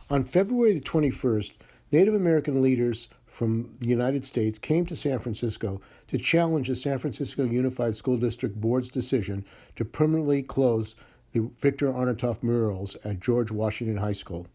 On February the 21st, Native American leaders from the United States came to San Francisco to challenge the San Francisco Unified School District Board's decision to permanently close the Victor Arnautoff Murals at George Washington High School.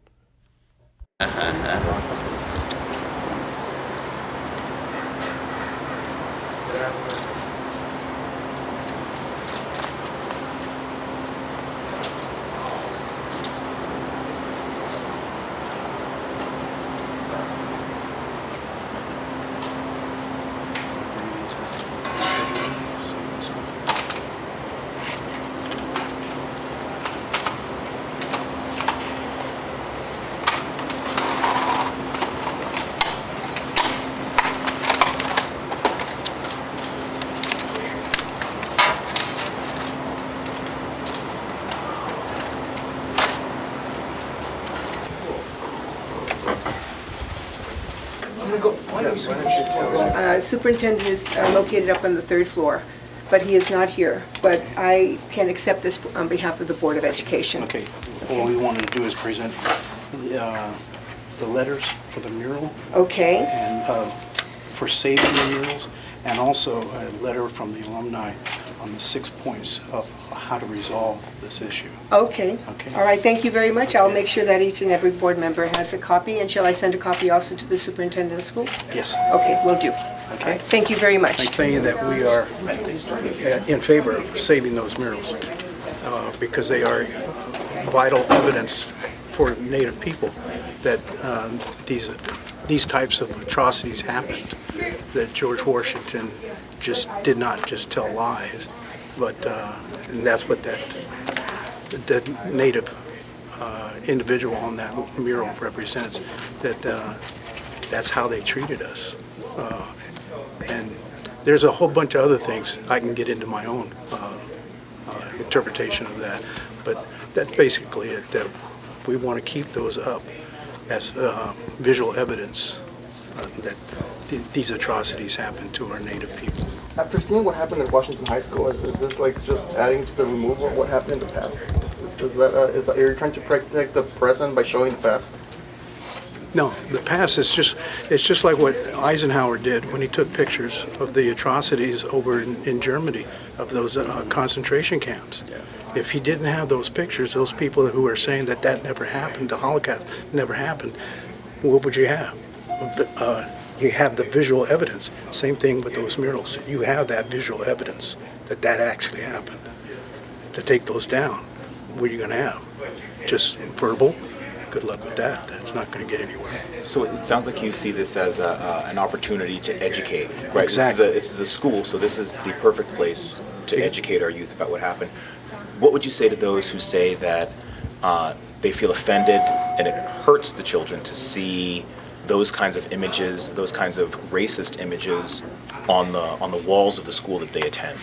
Superintendent is located up on the third floor, but he is not here. But I can accept this on behalf of the Board of Education. Okay. All we wanted to do is present the letters for the mural. Okay. And for saving the murals, and also a letter from the alumni on the 6 points of how to resolve this issue. Okay. Okay. All right, thank you very much. I'll make sure that each and every board member has a copy. And shall I send a copy also to the superintendent of schools? Yes. Okay, will do. Okay. All right, thank you very much. I'm saying that we are in favor of saving those murals because they are vital evidence for Native people that these types of atrocities happened, that George Washington just did not just tell lies, but and that's what that Native individual on that mural represents, that that's how they treated us. And there's a whole bunch of other things. I can get into my own interpretation of that, but that's basically it, that we want to keep those up as visual evidence that these atrocities happened to our Native people. After seeing what happened at Washington High School, is this like just adding to the removal of what happened in the past? Is that you're trying to protect the present by showing the past? No, the past is just like what Eisenhower did when he took pictures of the atrocities over in Germany of those concentration camps. Yeah. If he didn't have those pictures, those people who are saying that never happened, the Holocaust never happened, what would you have? You have the visual evidence. Same thing with those murals. You have that visual evidence that actually happened. To take those down, what are you going to have? Just verbal? Good luck with that. That's not going to get anywhere. So it sounds like you see this as an opportunity to educate, right? Exactly. This is a school, so this is the perfect place to educate our youth about what happened. What would you say to those who say that they feel offended and it hurts the children to see those kinds of images, those kinds of racist images on the walls of the school that they attend?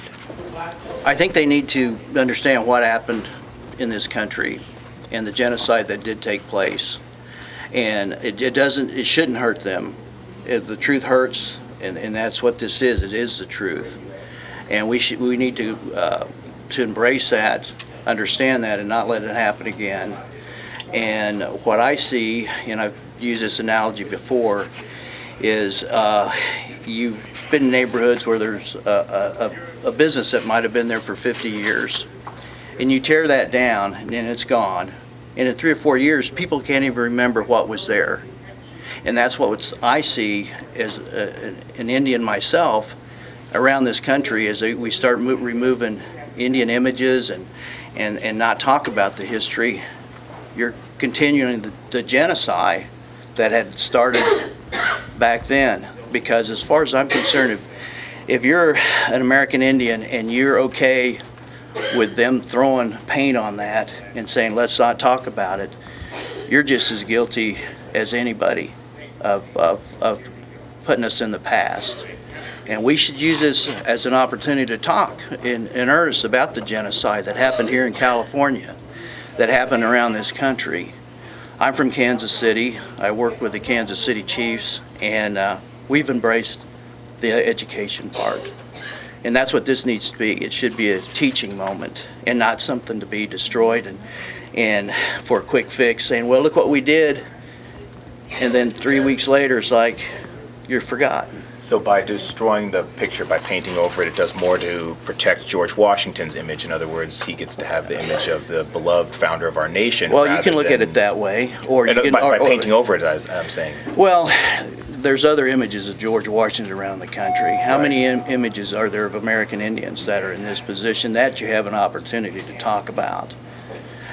I think they need to understand what happened in this country and the genocide that did take place, and it shouldn't hurt them. The truth hurts, and that's what this is. It is the truth, and we need to embrace that, understand that, and not let it happen again. And what I see, and I've used this analogy before, is you've been in neighborhoods where there's a business that might have been there for 50 years. And you tear that down, and then it's gone. And in 3 or 4 years, people can't even remember what was there. And that's what I see as an Indian myself around this country, as we start removing Indian images and not talk about the history. You're continuing the genocide that had started back then. Because as far as I'm concerned, if you're an American Indian and you're okay with them throwing paint on that and saying, let's not talk about it, you're just as guilty as anybody of putting us in the past. And we should use this as an opportunity to talk in earnest about the genocide that happened here in California, that happened around this country. I'm from Kansas City. I work with the Kansas City Chiefs, and we've embraced the education part. And that's what this needs to be. It should be a teaching moment and not something to be destroyed and for a quick fix, saying, well, look what we did. and then 3 weeks later, it's like you're forgotten. So by destroying the picture, by painting over it, it does more to protect George Washington's image. In other words, he gets to have the image of the beloved founder of our nation. Well, you can look at it that way, or you can by painting over it, as I'm saying. Well, there's other images of George Washington around the country. How Right. many images are there of American Indians that are in this position that you have an opportunity to talk about?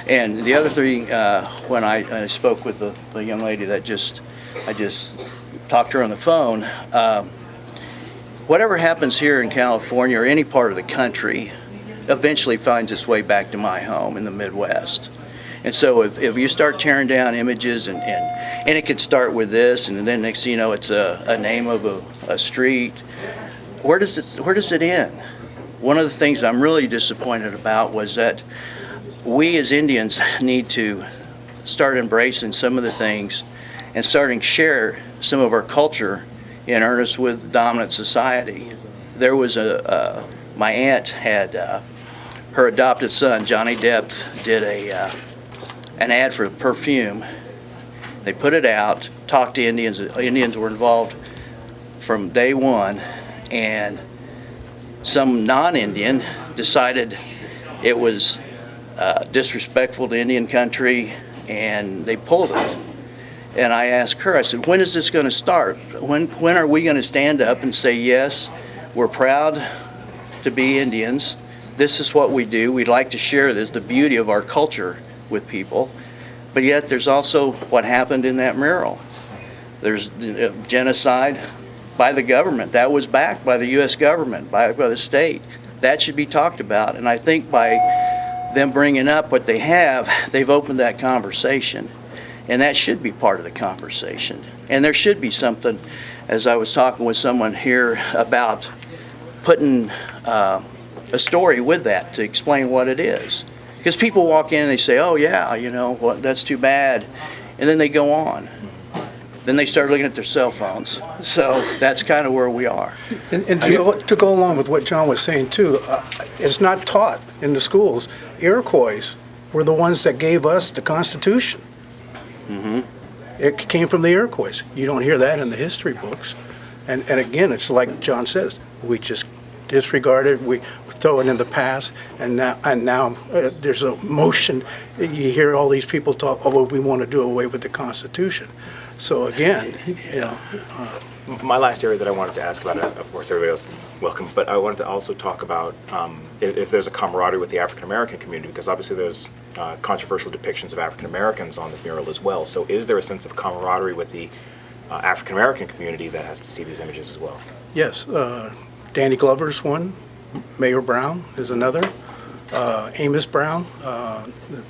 And the other thing, when I spoke with the young lady that I just talked to her on the phone, whatever happens here in California or any part of the country eventually finds its way back to my home in the Midwest. And so if you start tearing down images, and it could start with this, and then next thing you know, it's a name of a street, where does it end? One of the things I'm really disappointed about was that we as Indians need to start embracing some of the things and starting to share some of our culture in earnest with dominant society. There was my aunt had her adopted son, Johnny Depp, did an ad for perfume. They put it out, talked to Indians. Indians were involved from day one, and some non-Indian decided it was disrespectful to Indian country, and they pulled it. And I asked her, I said, when is this going to start? When are we going to stand up and say, yes, we're proud to be Indians. This is what we do. We'd like to share this, the beauty of our culture with people. But yet there's also what happened in that mural. There's genocide by the government. That was backed by the U.S. government, by the state. That should be talked about. And I think by them bringing up what they have, they've opened that conversation. And that should be part of the conversation. And there should be something, as I was talking with someone here, about putting a story with that to explain what it is. Because people walk in and they say, oh yeah, you know, well, that's too bad. And then they go on. Then they start looking at their cell phones. So that's kind of where we are. And to go along with what John was saying too, it's not taught in the schools. Iroquois were the ones that gave us the Constitution. Mm-hmm. It came from the Iroquois. You don't hear that in the history books. And again, it's like John says, we just disregard it, we throw it in the past, and now there's a motion. You hear all these people talk, oh, well, we want to do away with the Constitution. So again, you know. My last area that I wanted to ask about, of course everybody else is welcome, but I wanted to also talk about if there's a camaraderie with the African American community, because obviously there's controversial depictions of African Americans on the mural as well. So is there a sense of camaraderie with the African American community that has to see these images as well? Yes, Danny Glover's one, Mayor Brown is another, Amos Brown, the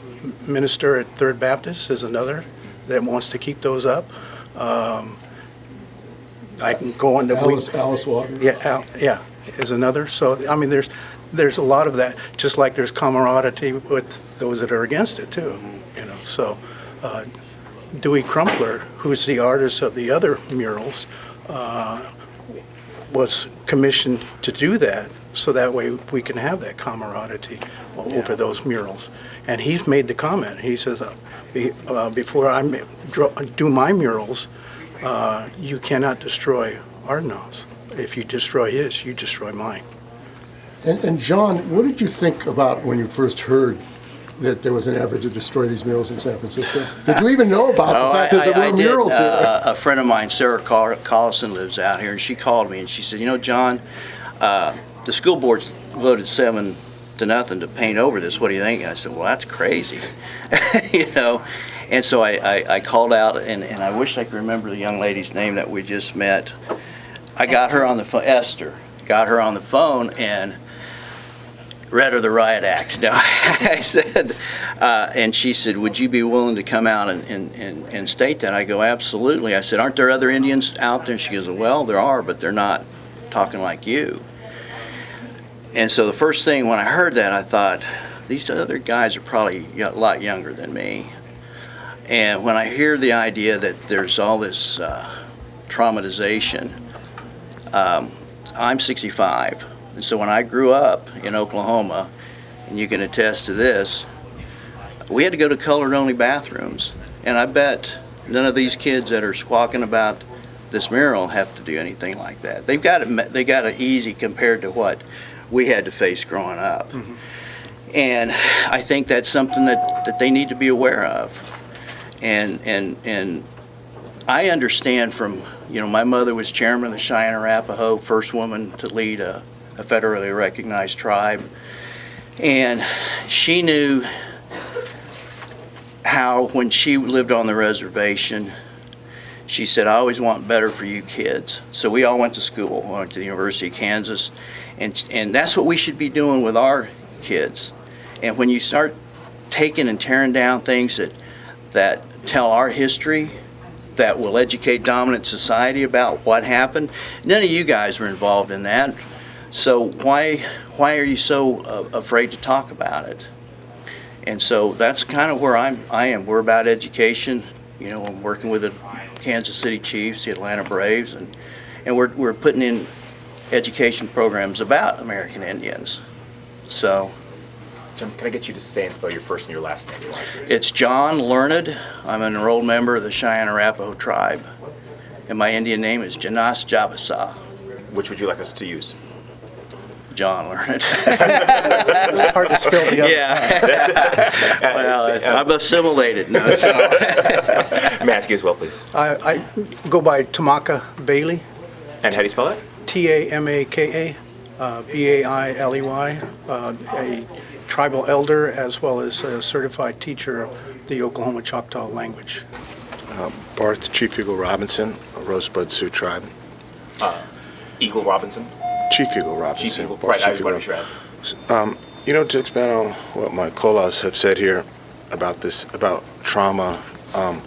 minister at Third Baptist, is another that wants to keep those up. I can go on to Alice Waters. Yeah, is another. So I mean, there's a lot of that. Just like there's camaraderie with those that are against it too. You know. So Dewey Crumpler, who's the artist of the other murals, was commissioned to do that, so that way we can have that camaraderie over those murals. And he's made the comment. He says, before I do my murals, you cannot destroy Arnautoff's. If you destroy his, you destroy mine. And John, what did you think about when you first heard that there was an effort to destroy these murals in San Francisco? Did you even know about the fact that there were murals here? A friend of mine, Sarah Collison, lives out here, and she called me and she said, you know, John, the school board voted 7-0 to paint over this. What do you think? And I said, well, that's crazy. You know. And so I called out, and I wish I could remember the young lady's name that we just met. I got her on the phone, Esther, got her on the phone and read her the riot act. No, I said, and she said, would you be willing to come out and state that? I go, absolutely. I said, aren't there other Indians out there? And she goes, well, there are, but they're not talking like you. And so the first thing when I heard that, I thought, these other guys are probably a lot younger than me. And when I hear the idea that there's all this traumatization, I'm 65. And so when I grew up in Oklahoma, and you can attest to this, we had to go to colored-only bathrooms. And I bet None of these kids that are squawking about this mural have to do anything like that. They got it easy compared to what we had to face growing up. And I think that's something that they need to be aware of. And I understand from, my mother was chairman of the Cheyenne Arapaho, first woman to lead a federally recognized tribe. And she knew how, when she lived on the reservation, she said, I always want better for you kids. So we all went to school, went to the University of Kansas, and that's what we should be doing with our kids. And when you start taking and tearing down things that tell our history, that will educate dominant society about what happened, none of you guys were involved in that. So why are you so afraid to talk about it? And so that's kind of where I am. We're about education. I'm working with the Kansas City Chiefs, the Atlanta Braves, and we're putting in education programs about American Indians. So, John, can I get you to say and spell your first and your last name? it's John Learned. I'm an enrolled member of the Cheyenne Arapaho tribe, and my Indian name is Janas Jabasa. Which would you like us to use? John Learned. It's hard to spell the other. Yeah. Well, I'm assimilated. No, so. May I ask you as well, please? I go by Tamaka Baily, And how do you spell that? Tamaka Bailey, a tribal elder as well as a certified teacher of the Oklahoma Choctaw language. Barth, Chief Eagle Robinson, Rosebud Sioux Tribe. Eagle Robinson? Chief Eagle Robinson. Chief Eagle. Barth, Right, I Chief was Eagle. sure. To expand on what my colas have said here about trauma, I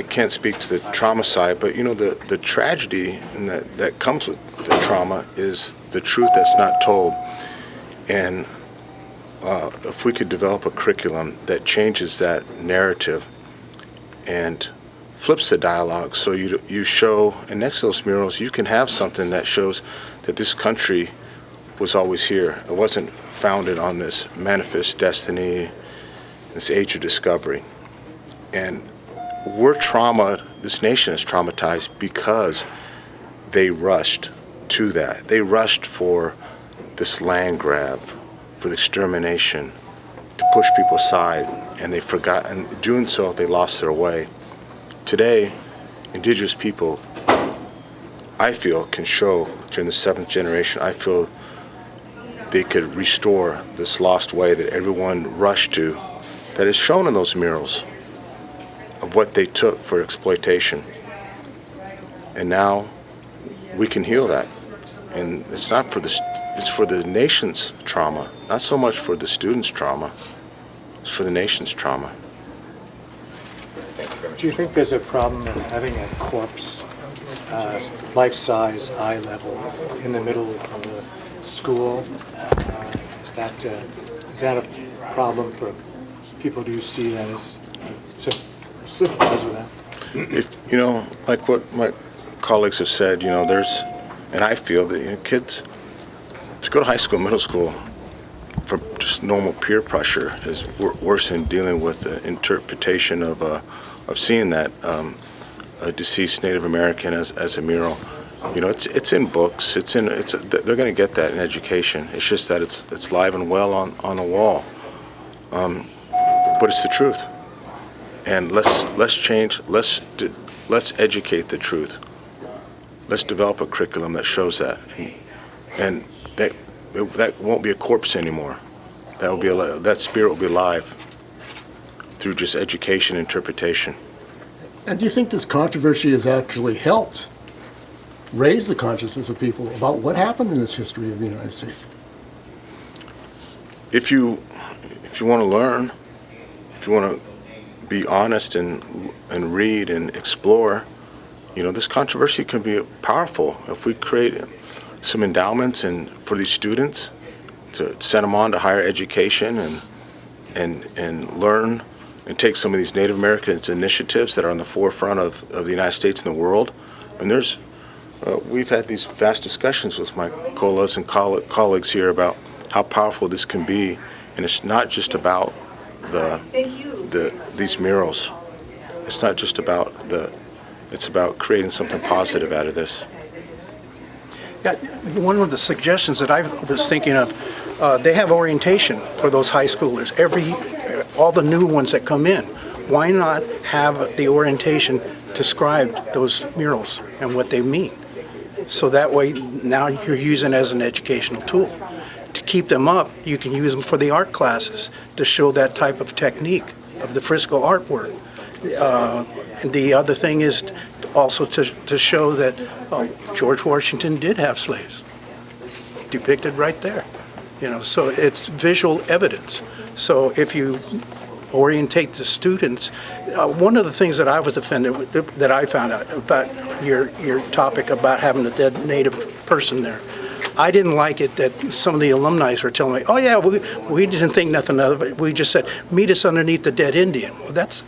can't speak to the trauma side, but the tragedy and that comes with the trauma is the truth that's not told. And if we could develop a curriculum that changes that narrative and flips the dialogue, so you show, and next to those murals you can have something that shows that this country was always here. It wasn't founded on this manifest destiny, this age of discovery. And this nation is traumatized because they rushed to that. They rushed for this land grab, for the extermination, to push people aside, and they forgot, and doing so they lost their way. Today, Indigenous people, I feel, can show, during the 7th generation, I feel they could restore this lost way that everyone rushed to, that is shown in those murals of what they took for exploitation. And now we can heal that. And it's not for it's for the nation's trauma, not so much for the students' trauma, it's for the nation's trauma. Thank you very much. Do you think there's a problem in having a corpse, life-size, eye level, in the middle of the school? Is that a problem for people? Do you see that as sympathize with that? If like what my colleagues have said, there's, and I feel that kids to go to high school, middle school, for just normal peer pressure is worse than dealing with the interpretation of seeing that a deceased Native American as a mural. It's in books. They're going to get that in education. It's just that it's live and well on the wall. But it's the truth. And let's change. Let's educate the truth. Let's develop a curriculum that shows that, and that won't be a corpse anymore. That spirit will be alive through just education, interpretation. And do you think this controversy has actually helped raise the consciousness of people about what happened in this history of the United States? If you want to learn, if you want to be honest and read and explore, this controversy can be powerful. If we create some endowments and for these students to send them on to higher education and learn and take some of these Native Americans initiatives that are on the forefront of the United States and the world. And we've had these vast discussions with my colas and colleagues here about how powerful this can be, and it's not just about these murals. it's not just about it's about creating something positive out of this. Yeah, one of the suggestions that I was thinking of, they have orientation for those high schoolers. All the new ones that come in, why not have the orientation describe those murals and what they mean? So that way, now you're using it as an educational tool. To keep them up, you can use them for the art classes to show that type of technique of the Frisco artwork. And the other thing is also to show that George Washington did have slaves, depicted right there. So it's visual evidence. So if you orientate the students, one of the things that I was offended with, that I found out about your topic about having a dead Native person there, I didn't like it that some of the alumni were telling me, oh yeah, we didn't think nothing of it. We just said, meet us underneath the dead Indian. Well, that's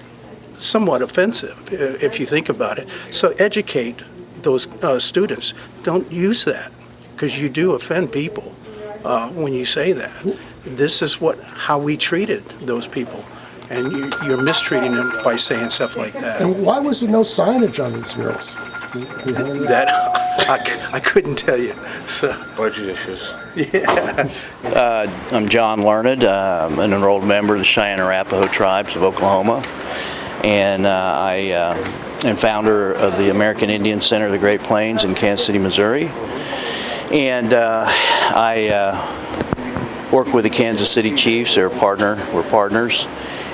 somewhat offensive if you think about it. So educate those students. Don't use that, because you do offend people when you say that. This is how we treated those people, and you're mistreating them by saying stuff like that. And why was there no signage on these murals? That I couldn't tell you. So. Budget issues. I'm John Learned, an enrolled member of the Cheyenne and Arapaho tribes of Oklahoma, and I am founder of the American Indian Center of the Great Plains in Kansas City, Missouri. And I work with the Kansas City Chiefs. We're partners,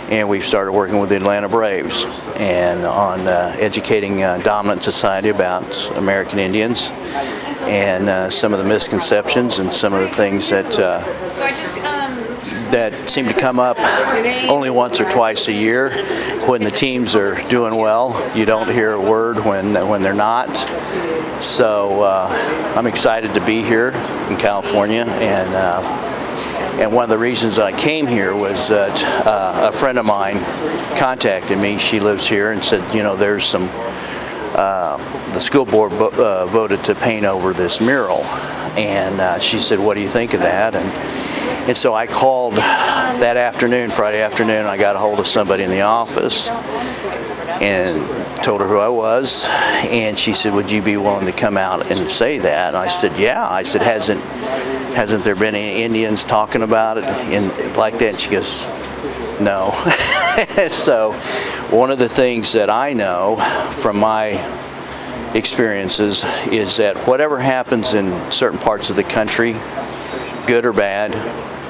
and we've started working with the Atlanta Braves and on educating dominant society about American Indians and some of the misconceptions and some of the things that that seem to come up only once or twice a year. When the teams are doing well, you don't hear a word when they're not. So I'm excited to be here in California, and one of the reasons I came here was that a friend of mine contacted me. She lives here and said, there's some, the school board voted to paint over this mural. And she said, what do you think of that? And so I called that afternoon, Friday afternoon. I got a hold of somebody in the office and told her who I was. And she said, would you be willing to come out and say that? And I said, yeah. I said, hasn't there been any Indians talking about it like that? And she goes, no. So one of the things that I know from my experiences is that whatever happens in certain parts of the country, good or bad,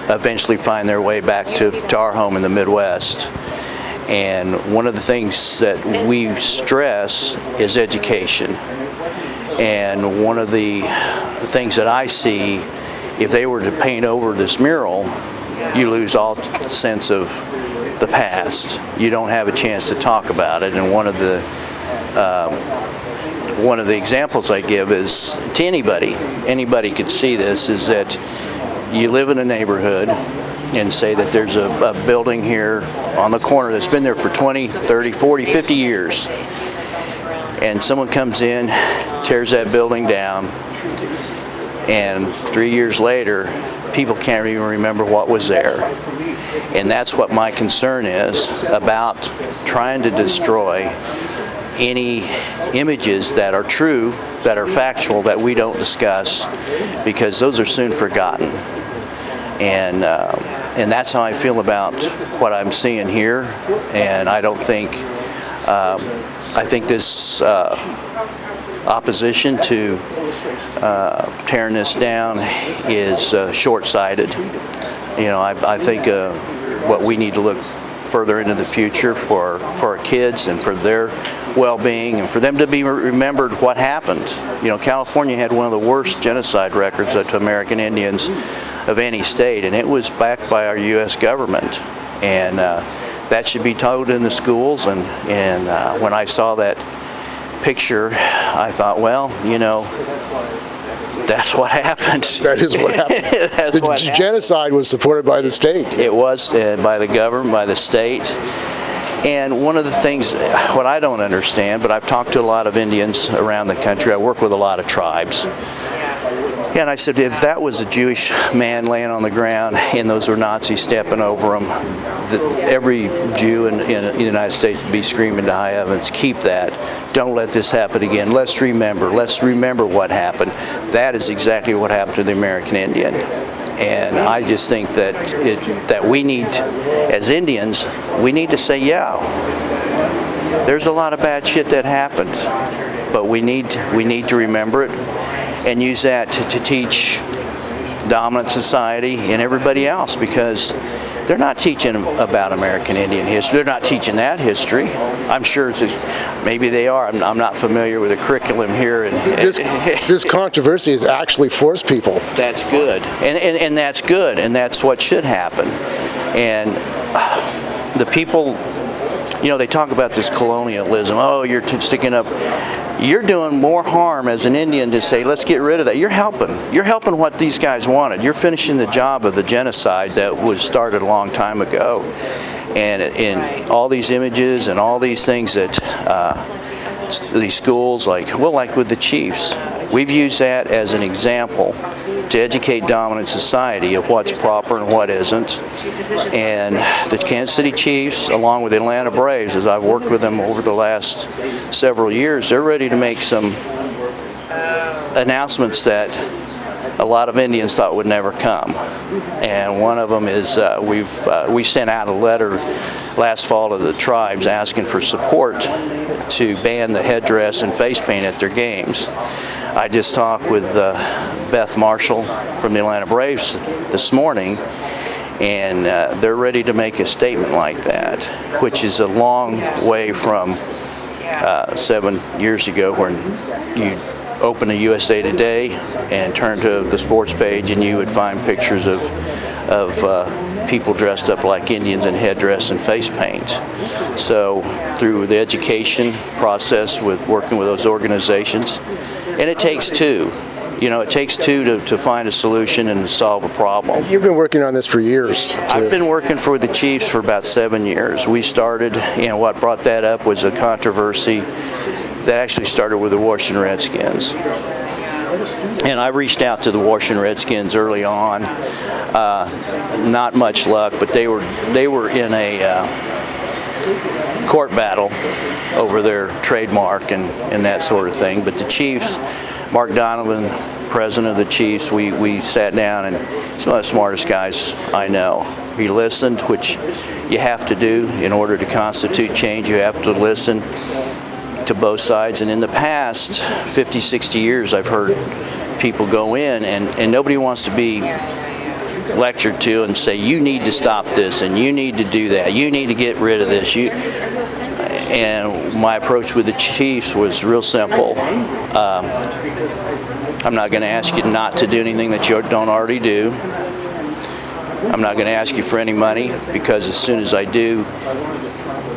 eventually find their way back to our home in the Midwest. And one of the things that we stress is education. And one of the things that I see, if they were to paint over this mural, you lose all sense of the past. You don't have a chance to talk about it. And one of the examples I give is to anybody could see this, is that you live in a neighborhood and say that there's a building here on the corner that's been there for 20, 30, 40, 50 years. And someone comes in, tears that building down, and 3 years later, people can't even remember what was there. And that's what my concern is about trying to destroy any images that are true, that are factual, that we don't discuss, because those are soon forgotten. And that's how I feel about what I'm seeing here. And I don't think, I think this opposition to tearing this down is short-sighted. I think what we need to look further into the future for our kids and for their well-being and for them to be remembered what happened. California had one of the worst genocide records to American Indians of any state, and it was backed by our U.S. government. And that should be taught in the schools. And when I saw that picture, I thought, well, that's what happened. That is what happened. The genocide was supported by the state. It was by the government, by the state. And one of the things, what I don't understand, but I've talked to a lot of Indians around the country. I work with a lot of tribes. Yeah, and I said, if that was a Jewish man laying on the ground and those were Nazis stepping over him, every Jew in the United States would be screaming to high heavens, keep that. Don't let this happen again. Let's remember what happened. That is exactly what happened to the American Indian. And I just think that that we need, as Indians, we need to say, yeah, there's a lot of bad shit that happened, but we need to remember it and use that to teach dominant society and everybody else, because they're not teaching about American Indian history. They're not teaching that history. I'm sure maybe they are. I'm not familiar with the curriculum here. This controversy has actually forced people. That's good, and that's good, and that's what should happen. And the people, they talk about this colonialism. Oh, you're sticking up. You're doing more harm as an Indian to say, let's get rid of that. You're helping what these guys wanted. You're finishing the job of the genocide that was started a long time ago. And in all these images and all these things that these schools, like with the chiefs, we've used that as an example to educate dominant society of what's proper and what isn't. And the Kansas City Chiefs, along with the Atlanta Braves, as I've worked with them over the last several years, they're ready to make some announcements that a lot of Indians thought would never come. And one of them is we sent out a letter last fall to the tribes asking for support to ban the headdress and face paint at their games. I just talked with Beth Marshall from the Atlanta Braves this morning, and they're ready to make a statement like that, which is a long way from 7 years ago when you open a USA Today and turn to the sports page and you would find pictures of people dressed up like Indians in headdress and face paint. So through the education process with working with those organizations, and it takes two. It takes two to find a solution and to solve a problem. You've been working on this for years. I've been working for the Chiefs for about 7 years. We started, what brought that up was a controversy that actually started with the Washington Redskins. And I reached out to the Washington Redskins early on. Not much luck, but they were in a court battle over their trademark and that sort of thing. But the Chiefs, Mark Donovan, president of the Chiefs, we sat down, and he's one of the smartest guys I know. He listened, which you have to do in order to constitute change. You have to listen to both sides. And in the past 50, 60 years, I've heard people go in, and nobody wants to be lectured to and say, you need to stop this, and you need to do that, you need to get rid of this. And my approach with the Chiefs was real simple. I'm not going to ask you not to do anything that you don't already do. I'm not going to ask you for any money, because as soon as I do,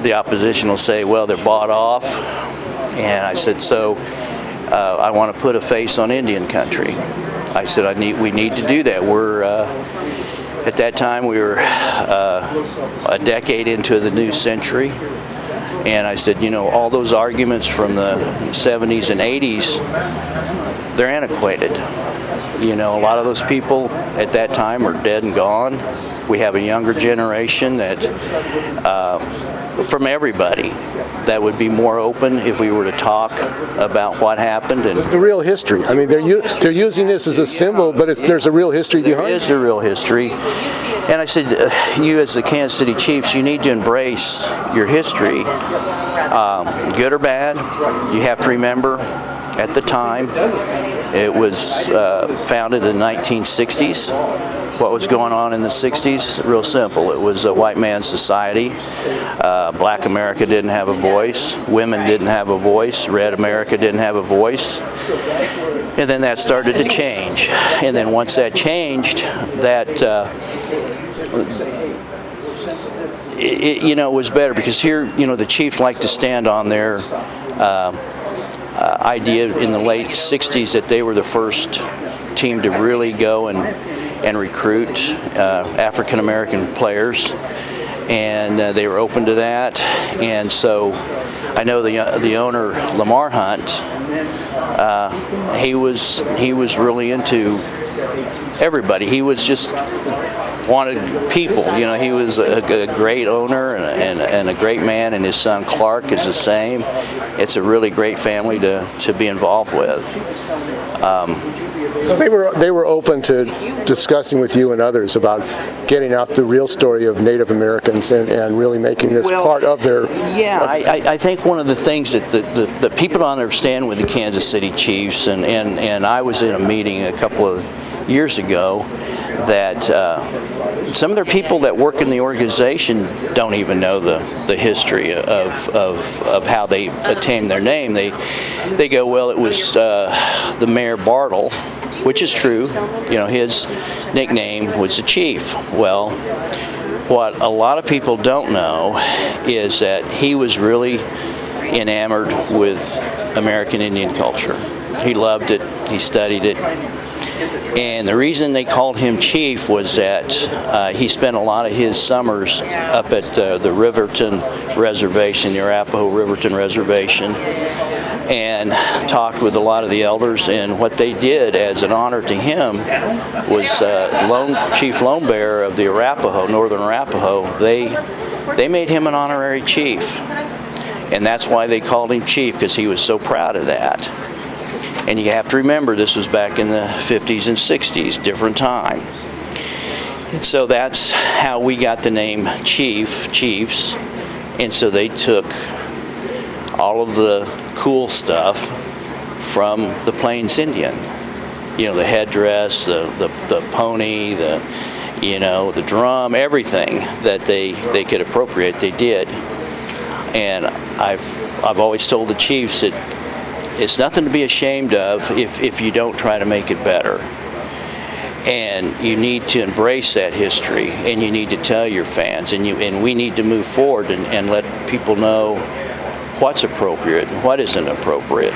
the opposition will say, well, they're bought off. And I said, so I want to put a face on Indian country. I said, we need to do that. We're at that time we were a decade into the new century, and I said, all those arguments from the 70s and 80s, they're antiquated. A lot of those people at that time are dead and gone. We have a younger generation that, from everybody, that would be more open if we were to talk about what happened. And the real history. I mean, they're using this as a symbol, but there's a real history behind it. There is a real history. And I said, you as the Kansas City Chiefs, you need to embrace your history, good or bad. You have to remember, at the time, it was founded in the 1960s. What was going on in the 60s? Real simple. It was a white man's society. Black America didn't have a voice. Women didn't have a voice. Red America didn't have a voice. And then that started to change. And then once that changed, it was better, because here, the Chiefs like to stand on their idea in the late 60s that they were the first team to really go and recruit African American players, and they were open to that. And so I know the owner, Lamar Hunt, he was really into everybody. He was just wanted people. You know, he was a great owner and a great man, and his son Clark is the same. It's a really great family to be involved with. So they were open to discussing with you and others about getting out the real story of Native Americans and really making this part of their... Yeah, I think one of the things that the people don't understand with the Kansas City Chiefs, and I was in a meeting a couple of years ago, that some of their people that work in the organization don't even know the history of how they attained their name. They go, well, it was the Mayor Bartle, which is true. You know, his nickname was the Chief. Well, what a lot of people don't know is that he was really enamored with American Indian culture. He loved it. He studied it. And the reason they called him Chief was that he spent a lot of his summers up at the Riverton Reservation, the Arapahoe Riverton Reservation, and talked with a lot of the elders. And what they did as an honor to him was Chief Lone Bear of the Arapahoe, Northern Arapahoe. They made him an honorary chief, and that's why they called him Chief, because he was so proud of that. And you have to remember, this was back in the 50s and 60s, different time. And so that's how we got the name Chiefs. And so they took all of the cool stuff from the Plains Indian. You know, the headdress, the pony, the drum, everything that they could appropriate, they did. And I've always told the chiefs that it's nothing to be ashamed of if you don't try to make it better. And you need to embrace that history, and you need to tell your fans, and we need to move forward and let people know what's appropriate and what isn't appropriate.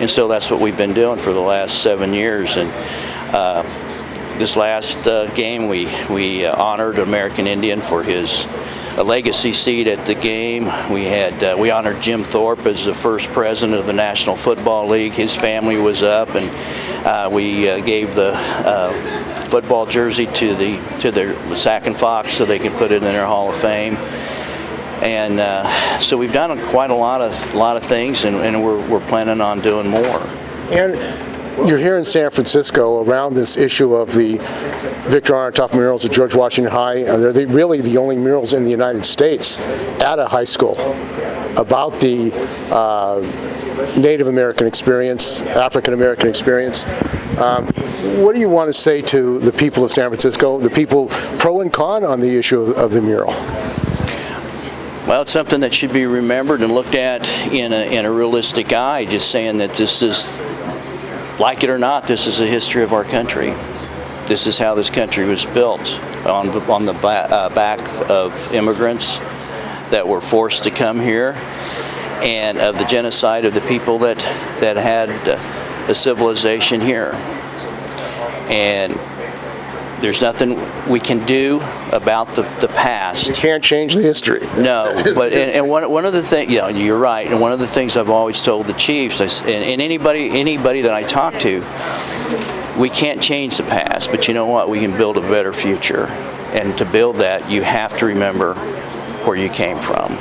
And so that's what we've been doing for the last 7 years. And this last game, we honored American Indian for his legacy seat at the game. We honored Jim Thorpe as the first president of the National Football League. His family was up, and we gave the football jersey to the Sac and Fox so they could put it in their Hall of Fame. And so we've done quite a lot of things, and we're planning on doing more. And you're here in San Francisco around this issue of the Victor Arnautoff murals at George Washington High. They're really the only murals in the United States at a high school about the Native American experience, African American experience. What do you want to say to the people of San Francisco, the people pro and con on the issue of the mural? Well, it's something that should be remembered and looked at in a realistic eye, just saying that this is, like it or not, this is a history of our country. This is how this country was built, on the back of immigrants that were forced to come here, and of the genocide of the people that had a civilization here. And there's nothing we can do about the past. You can't change the history. No, but and one of the things, you know, you're right. And one of the things I've always told the chiefs, and anybody that I talk to, we can't change the past, but you know what? We can build a better future. And to build that, you have to remember where you came from.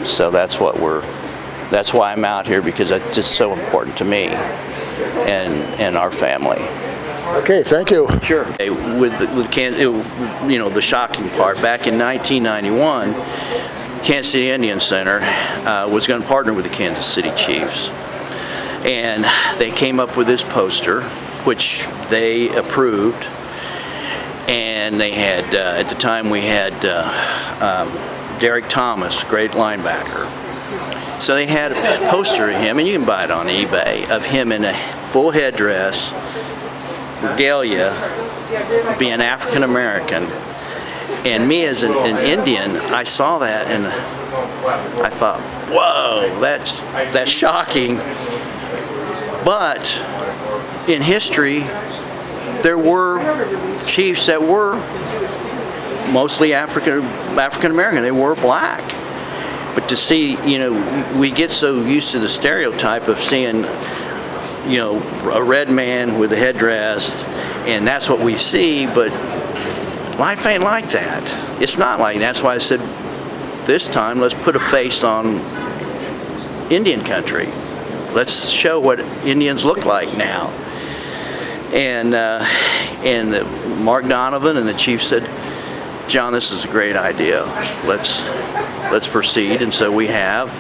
So that's why I'm out here, because it's just so important to me and our family. Okay, thank you. Sure. With Kansas, you know, the shocking part, back in 1991, Kansas City Indian Center was going to partner with the Kansas City Chiefs. And they came up with this poster, which they approved. And they had, at the time we had Derek Thomas, great linebacker. So they had a poster of him, and you can buy it on eBay, of him in a full headdress, regalia, being African American. And me as an Indian, I saw that and I thought, whoa, that's shocking. But in history, there were chiefs that were mostly African American. They were black. But to see, we get so used to the stereotype of seeing, a red man with a headdress, and that's what we see, but life ain't like that. It's not like that. That's why I said this time, let's put a face on Indian country. Let's show what Indians look like now. And Mark Donovan and the chief said, John, this is a great idea. Let's proceed, and so we have,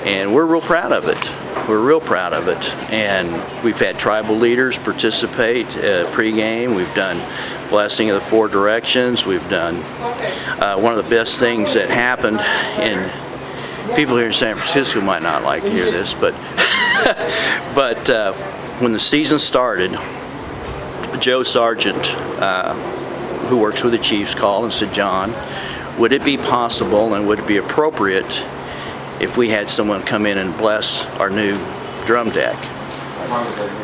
and we're real proud of it. We're real proud of it, and we've had tribal leaders participate pregame. We've done blessing of the four directions. We've done one of the best things that happened, and people here in San Francisco might not like to hear this, but when the season started, Joe Sargent, who works with the Chiefs, called and said, John, would it be possible and would it be appropriate if we had someone come in and bless our new drum deck?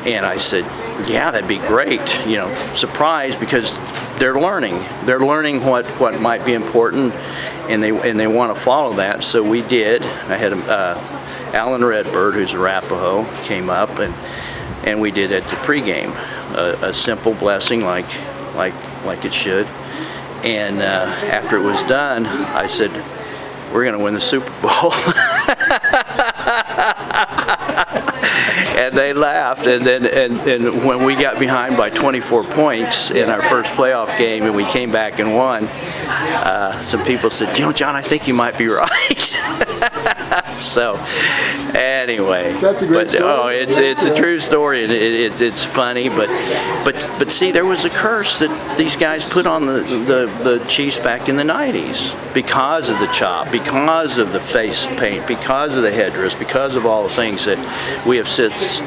And I said, yeah, that'd be great. Surprised, because they're learning what might be important, and they want to follow that. So we did. I had Alan Redbird, who's Arapaho, came up, and we did at the pregame a simple blessing like it should. And after it was done, I said, we're going to win the Super Bowl. And they laughed, and when we got behind by 24 points in our first playoff game and we came back and won, some people said, John, I think you might be right. So anyway, that's a great story. It's a true story, and it's funny, but see, there was a curse that these guys put on the Chiefs back in the 90s because of the chop, because of the face paint, because of the headdress, because of all the things that we have since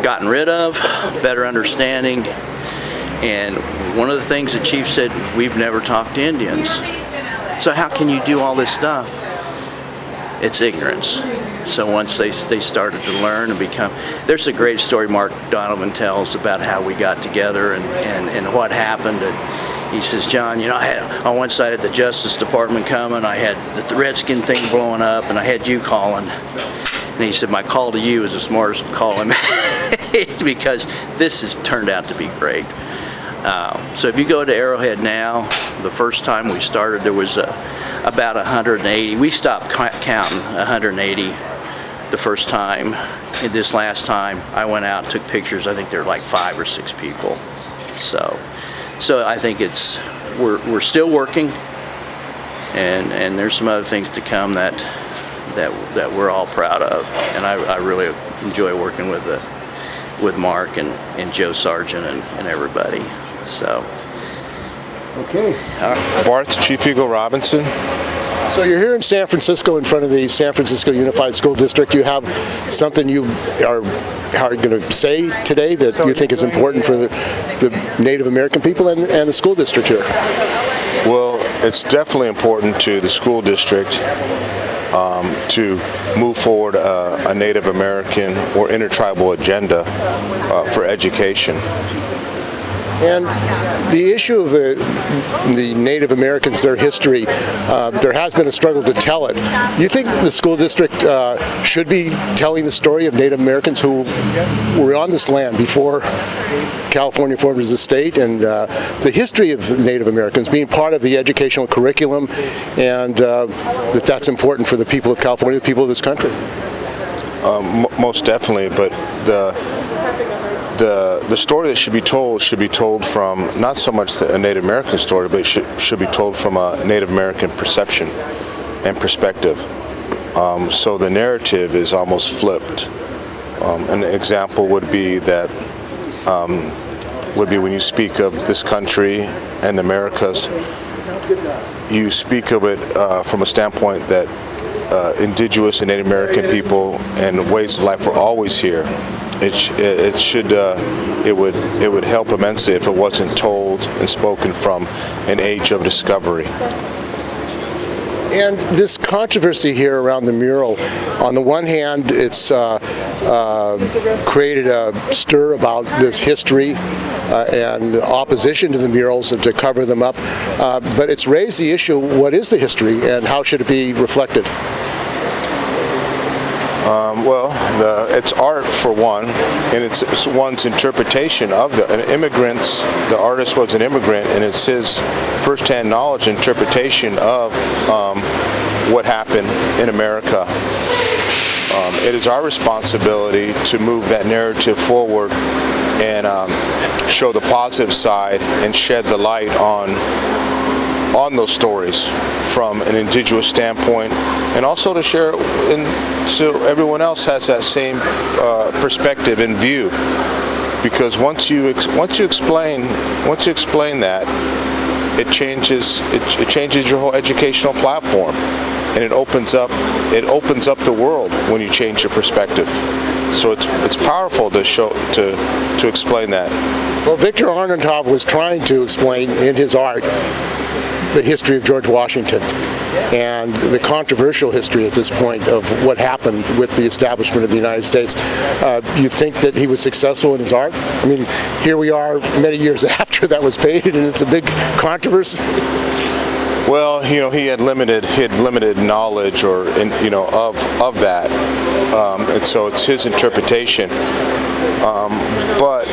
gotten rid of, better understanding. And one of the things the chief said, we've never talked to Indians. So how can you do all this stuff? It's ignorance. So once they started to learn and become, there's a great story Mark Donovan tells about how we got together and what happened. And he says, John, I had on one side at the Justice Department coming, I had the Redskin thing blowing up, and I had you calling. And he said, my call to you is the smartest call I made, because this has turned out to be great. So if you go to Arrowhead now, the first time we started, there was about 180. We stopped counting 180 the first time. And this last time, I went out and took pictures. I think there were like 5 or 6 people. So I think we're still working, and there's some other things to come that we're all proud of. And I really enjoy working with Mark and Joe Sargent and everybody. So. Okay. Barth, Chief Eagle Robinson. So you're here in San Francisco in front of the San Francisco Unified School District. You have something you are going to say today that you think is important for the Native American people and the school district here? Well, it's definitely important to the school district to move forward a Native American or intertribal agenda for education. And the issue of the Native Americans, their history, there has been a struggle to tell it. You think the school district should be telling the story of Native Americans who were on this land before California formed as a state, and the history of Native Americans being part of the educational curriculum, and that's important for the people of California, the people of this country? Most definitely, but the story that should be told from not so much a Native American story, but it should be told from a Native American perception and perspective. So the narrative is almost flipped. An example would be when you speak of this country and the Americas, you speak of it from a standpoint that indigenous and Native American people and ways of life were always here. It would help immensely if it wasn't told and spoken from an age of discovery. And this controversy here around the mural, on the one hand, it's created a stir about this history and opposition to the murals and to cover them up, but it's raised the issue, what is the history and how should it be reflected? It's art for one, and it's one's interpretation of an immigrant's. The artist was an immigrant, and it's his first-hand knowledge, interpretation of what happened in America. It is our responsibility to move that narrative forward and show the positive side and shed the light on those stories from an indigenous standpoint, and also to share so everyone else has that same perspective and view. Because once you explain that, it changes your whole educational platform, and it opens up the world when you change your perspective. So it's powerful to explain that. Well, Victor Arnautoff was trying to explain in his art the history of George Washington and the controversial history at this point of what happened with the establishment of the United States. You think that he was successful in his art? I mean, here we are many years after that was painted, and it's a big controversy. Well, he had limited knowledge, or of that, and so it's his interpretation. But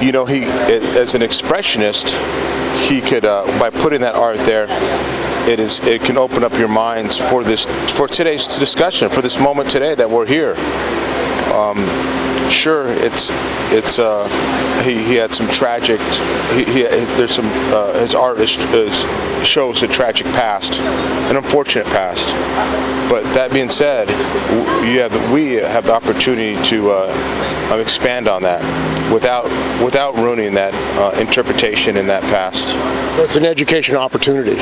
he, as an expressionist, he could, by putting that art there, it can open up your minds for today's discussion, for this moment today that we're here. Sure, he had some tragic. There's some his art shows a tragic past, an unfortunate past. But that being said, we have the opportunity to expand on that without ruining that interpretation in that past. So it's an education opportunity.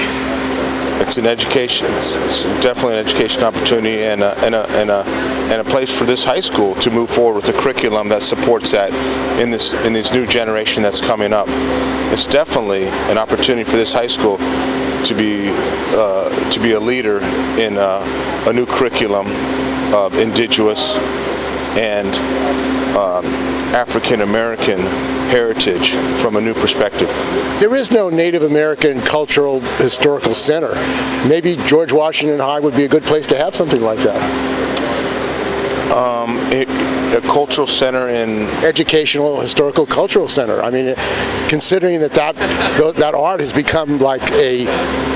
It's an education. It's definitely an education opportunity, and a place for this high school to move forward with a curriculum that supports that in this new generation that's coming up. It's definitely an opportunity for this high school to be a leader in a new curriculum of Indigenous and African American heritage from a new perspective. There is no Native American Cultural Historical Center. Maybe George Washington High would be a good place to have something like that. A cultural center in educational, historical, cultural center. I mean, considering that art has become like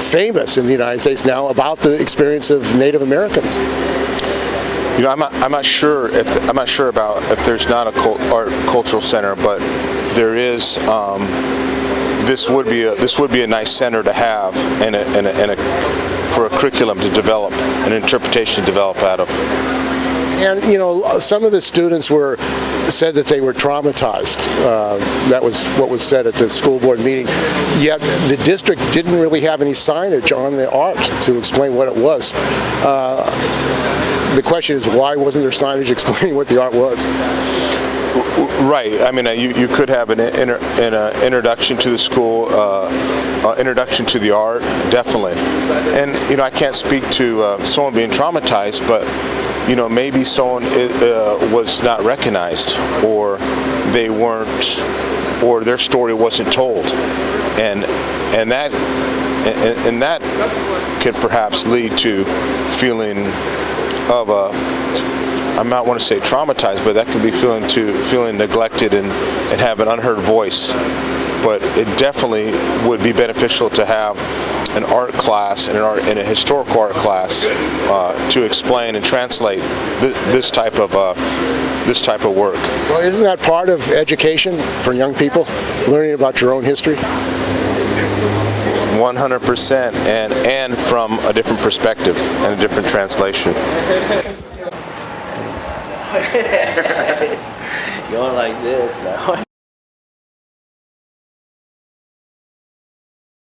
famous in the United States now about the experience of Native Americans. I'm not sure about if there's not a art cultural center, but there is. This would be a nice center to have, and for a curriculum to develop, an interpretation to develop out of. And some of the students said that they were traumatized. That was what was said at the school board meeting. Yet the district didn't really have any signage on the art to explain what it was. The question is, why wasn't there signage explaining what the art was? Right. I mean, you could have an introduction to the school, introduction to the art, definitely. And I can't speak to someone being traumatized, but maybe someone was not recognized, or they weren't, or their story wasn't told, and that can perhaps lead to feeling of I might want to say traumatized, but that could be feeling neglected and have an unheard voice. But it definitely would be beneficial to have an art class and a historical art class to explain and translate this type of work. Well, isn't that part of education for young people, learning about your own history? 100%, and from a different perspective and a different translation. Going like this now.